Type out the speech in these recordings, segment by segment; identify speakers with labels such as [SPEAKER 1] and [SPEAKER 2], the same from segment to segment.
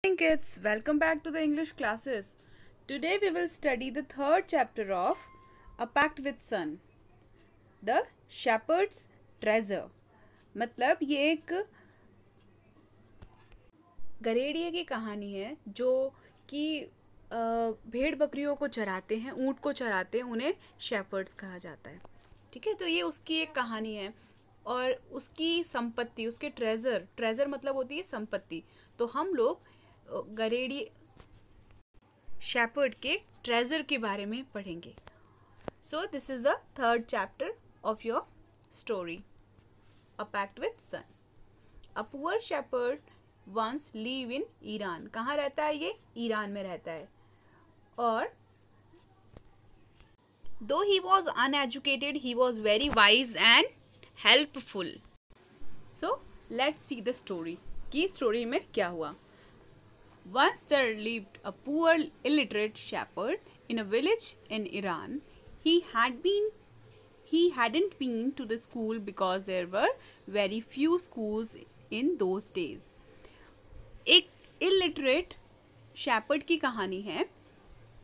[SPEAKER 1] Morning kids, welcome back to the English classes. Today we will study the third chapter of A Pact with Sun, The Shepherd's Treasure. मतलब ये एक गरेड़िए की कहानी है जो कि भेड़ बकरियों को चराते हैं, ऊँट को चराते हैं, उन्हें शेपर्ड्स कहा जाता है। ठीक है, तो ये उसकी एक कहानी है और उसकी संपत्ति, उसके ट्रेजर मतलब होती है संपत्ति। तो हम लोग गरेड़ी शेपर्ड के ट्रेजर के बारे में पढ़ेंगे। So this is the third chapter of your story, a pact with sun. A poor shepherd once live in Iran. कहाँ रहता है ये? ईरान में रहता है। और दो he was uneducated, he was very wise and helpful. So let's see the story कि स्टोरी में क्या हुआ। Once there lived a poor illiterate shepherd in a village in Iran. He hadn't been to the school because there were very few schools in those days. एक illiterate shepherd की कहानी है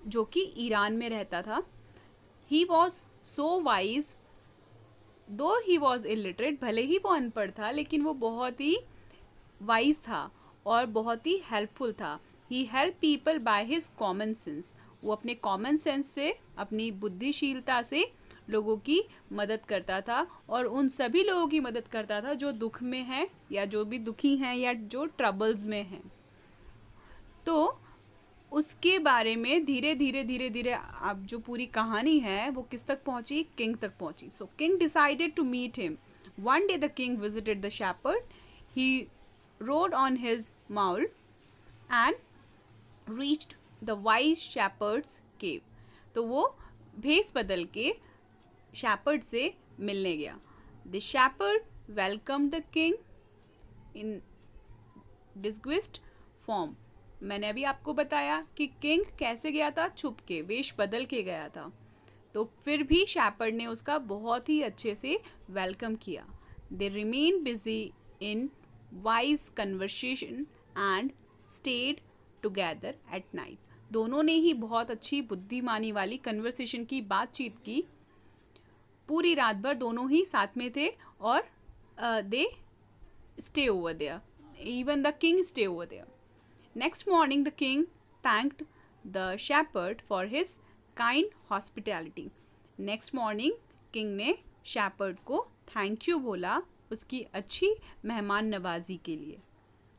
[SPEAKER 1] जो कि ईरान में रहता था। He was so wise, though he was illiterate, भले ही वो अनपढ़ था लेकिन वो बहुत ही वाइज था और बहुत ही हेल्पफुल था। He help people by his common sense. वो अपने कॉमन सेंस से, अपनी बुद्धिशीलता से लोगों की मदद करता था और उन सभी लोगों की मदद करता था जो दुख में हैं या जो भी दुखी हैं या जो ट्रबल्स में हैं। तो उसके बारे में धीरे धीरे अब जो पूरी कहानी है वो किस तक पहुंची? किंग तक पहुंची। So king decided to meet him. One day the king visited the shepherd. He rode on his mule and reached the wise shepherd's cave. तो वो भेस बदल के shepherd से मिलने गया. The shepherd welcomed the king in disguised form. मैंने अभी आपको बताया कि किंग कैसे गया था? छुप के, वेश बदल के गया था। तो फिर भी shepherd ने उसका बहुत ही अच्छे से वेलकम किया. They remained busy in wise conversation and stayed together at night. दोनों ने ही बहुत अच्छी बुद्धिमानी वाली कन्वर्सेशन की, बातचीत की। पूरी रात भर दोनों ही साथ में थे और they stay over there. Even the king stay over there. Next morning the king thanked the shepherd for his kind hospitality. Next morning king ने shepherd को थैंक यू बोला उसकी अच्छी मेहमान नवाजी के लिए।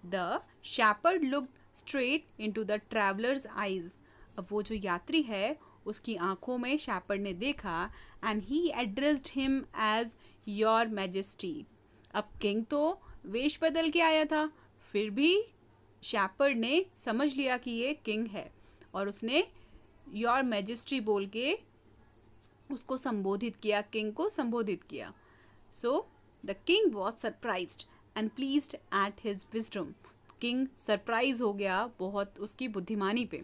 [SPEAKER 1] The shepherd looked straight into the traveller's eyes. अब वो जो यात्री है उसकी आंखों में शेपर्ड ने देखा and he addressed him as your majesty. अब किंग तो वेश बदल के आया था, फिर भी शेपर्ड ने समझ लिया कि ये किंग है और उसने योर मैजेस्टी बोल के उसको संबोधित किया, किंग को संबोधित किया। सो The king was surprised and pleased at his wisdom. King surprise हो गया बहुत उसकी बुद्धिमानी पे।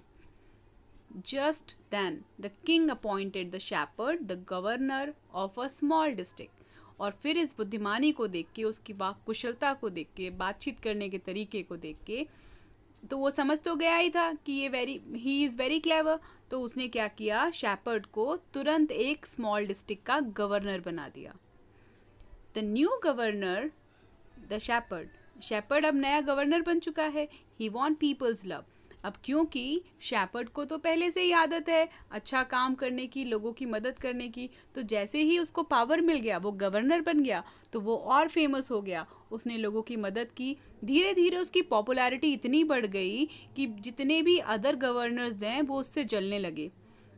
[SPEAKER 1] Just then the king appointed the shepherd the governor of a small district. और फिर इस बुद्धिमानी को देख के, उसकी कुशलता को देख के, बातचीत करने के तरीके को देख के, तो वो समझ तो गया ही था कि ये ही इज़ वेरी क्लेवर। तो उसने क्या किया? शेपर्ड को तुरंत एक स्मॉल डिस्ट्रिक्ट का गवर्नर बना दिया। The new governor, the shepherd अब नया गवर्नर बन चुका है। He want people's love. अब क्योंकि शेपर्ड को तो पहले से ही आदत है अच्छा काम करने की, लोगों की मदद करने की, तो जैसे ही उसको पावर मिल गया, वो गवर्नर बन गया, तो वो और फेमस हो गया। उसने लोगों की मदद की। धीरे धीरे उसकी पॉपुलैरिटी इतनी बढ़ गई कि जितने भी अदर गवर्नर्स हैं वो उससे जलने लगे।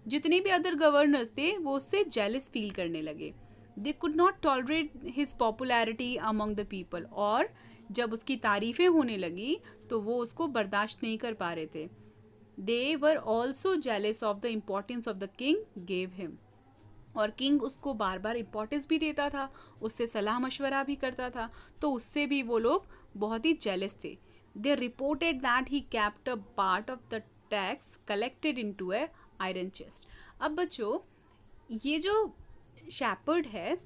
[SPEAKER 1] जितने भी अदर गवर्नर्स थे वो उससे जेलस फील करने लगे। They could not tolerate his popularity among the people. और जब उसकी तारीफ़ें होने लगी तो वो उसको बर्दाश्त नहीं कर पा रहे थे। They were also jealous of the importance of the king gave him. और किंग उसको बार बार इम्पोर्टेंस भी देता था, उससे सलाह मशवरा भी करता था, तो उससे भी वो लोग बहुत ही जेलस थे। They reported that he kept a part of the tax collected into a iron chest. अब बच्चों, ये जो शेपर्ड है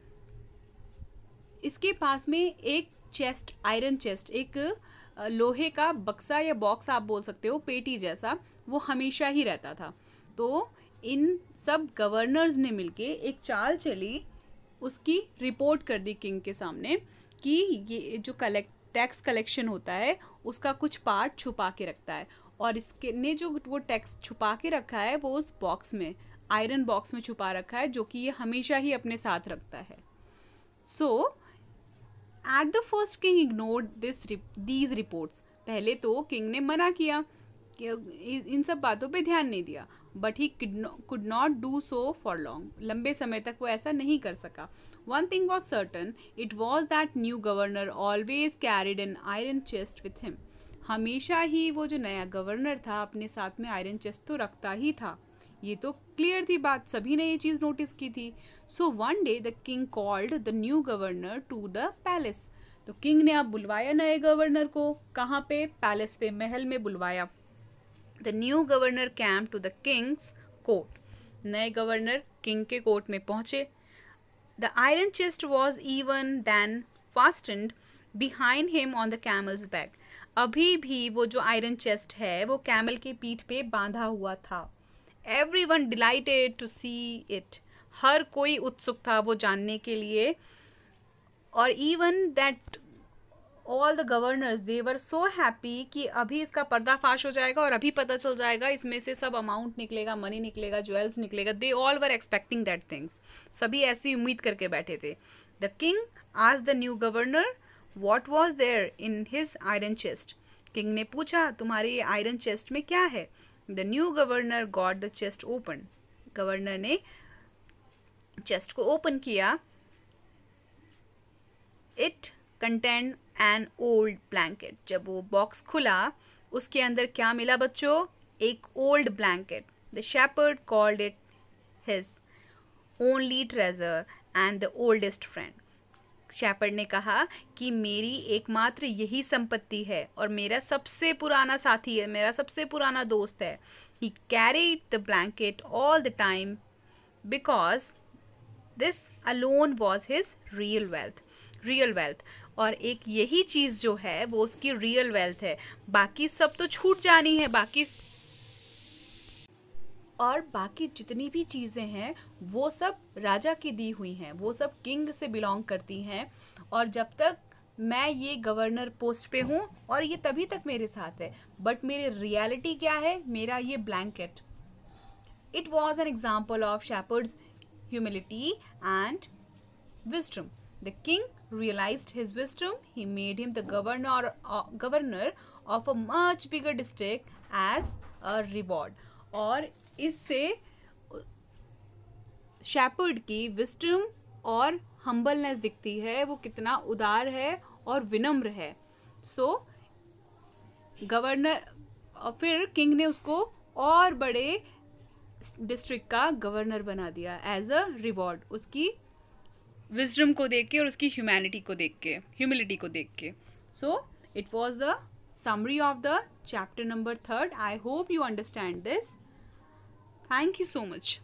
[SPEAKER 1] इसके पास में एक चेस्ट, आयरन चेस्ट, एक लोहे का बक्सा या बॉक्स आप बोल सकते हो, पेटी जैसा, वो हमेशा ही रहता था। तो इन सब गवर्नर्स ने मिलके एक चाल चली, उसकी रिपोर्ट कर दी किंग के सामने कि ये जो टैक्स कलेक्शन होता है उसका कुछ पार्ट छुपा के रखता है, और इसके ने जो वो टैक्स छुपा के रखा है वो उस बॉक्स में, आयरन बॉक्स में छुपा रखा है, जो कि ये हमेशा ही अपने साथ रखता है। So at the first king ignored these reports. पहले तो किंग ने मना किया कि इन सब बातों पे ध्यान नहीं दिया, but he could not do so for long. लंबे समय तक वो ऐसा नहीं कर सका। One thing was certain, it was that new governor always carried an iron chest with him. हमेशा ही वो जो नया गवर्नर था अपने साथ में आयरन चेस्ट तो रखता ही था, ये तो क्लियर थी बात, सभी ने ये चीज़ नोटिस की थी। So one day the king called the new governor to the palace. तो किंग ने अब बुलवाया नए गवर्नर को, कहाँ पे? पैलेस पे, महल में बुलवाया। The new governor came to the king's court. नए गवर्नर किंग के कोर्ट में पहुंचे। The iron chest was even then fastened behind him on the camel's back. अभी भी वो जो आयरन चेस्ट है वो कैमल के पीठ पे बांधा हुआ था। Everyone delighted to see it. हर कोई उत्सुक था वो जानने के लिए। और even that all the governors they were so happy कि अभी इसका पर्दाफाश हो जाएगा और अभी पता चल जाएगा, इसमें से सब अमाउंट निकलेगा, मनी निकलेगा, ज्वेल्स निकलेगा। They all were expecting that things. सभी ऐसी उम्मीद करके बैठे थे। The king asked the new governor what was there in his iron chest. King ने पूछा तुम्हारे आयरन चेस्ट में क्या है? The new governor got the chest open. Governor ने चेस्ट को ओपन किया। It contained an old blanket. जब वो बॉक्स खुला उसके अंदर क्या मिला बच्चों? एक old blanket. The shepherd called it his only treasure and the oldest friend. Shepherd ने कहा कि मेरी एकमात्र यही संपत्ति है और मेरा सबसे पुराना साथी है, मेरा सबसे पुराना दोस्त है। He carried the blanket all the time because this alone was his real wealth. Real wealth. और एक यही चीज़ जो है वो उसकी रियल वेल्थ है, बाकी सब तो छूट जानी है। बाकी जितनी भी चीज़ें हैं वो सब राजा की दी हुई हैं, वो सब किंग से बिलोंग करती हैं। और जब तक मैं ये गवर्नर पोस्ट पे हूँ और ये तभी तक मेरे साथ है, बट मेरी रियलिटी क्या है? मेरा ये blanket. It was an example of shepherds humility and wisdom. The king realized his wisdom. He made him the governor of a much bigger district as a reward. और इससे शेपर्ड की wisdom और humbleness दिखती है, वो कितना उदार है और विनम्र है। सो गवर्नर, फिर किंग ने उसको और बड़े डिस्ट्रिक्ट का गवर्नर बना दिया एज अ रिवॉर्ड, उसकी विजडम को देख के और उसकी ह्यूमैनिटी को देख के, ह्यूमिलिटी को देख के। So it was the summary of the chapter number 3. I hope you understand this. Thank you so much.